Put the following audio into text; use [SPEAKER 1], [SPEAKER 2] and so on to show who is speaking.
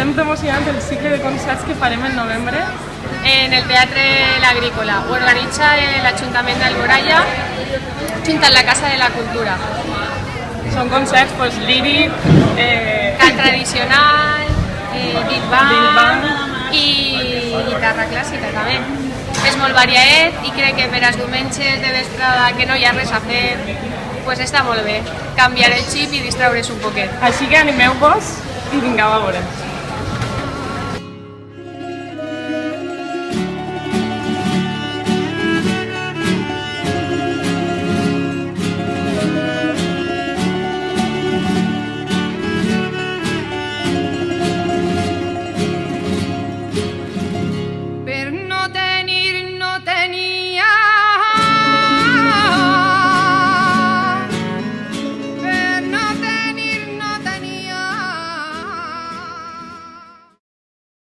[SPEAKER 1] estem promocionant el cicle de concerts que farem en novembre
[SPEAKER 2] en el Teatre L'Agrícola. Ho organitza l'Ajuntament d'Alboraya junt amb la Casa de la Cultura.
[SPEAKER 1] Són concerts pues, líric,
[SPEAKER 2] cant tradicional, big band i guitarra clàssica també. És molt variat i crec que per als diumenges de vesprada que no hi ha res a fer, pues està molt bé canviar el xip i distraure's un poquet.
[SPEAKER 1] Així que animeu-vos i vingueu a veure'ns.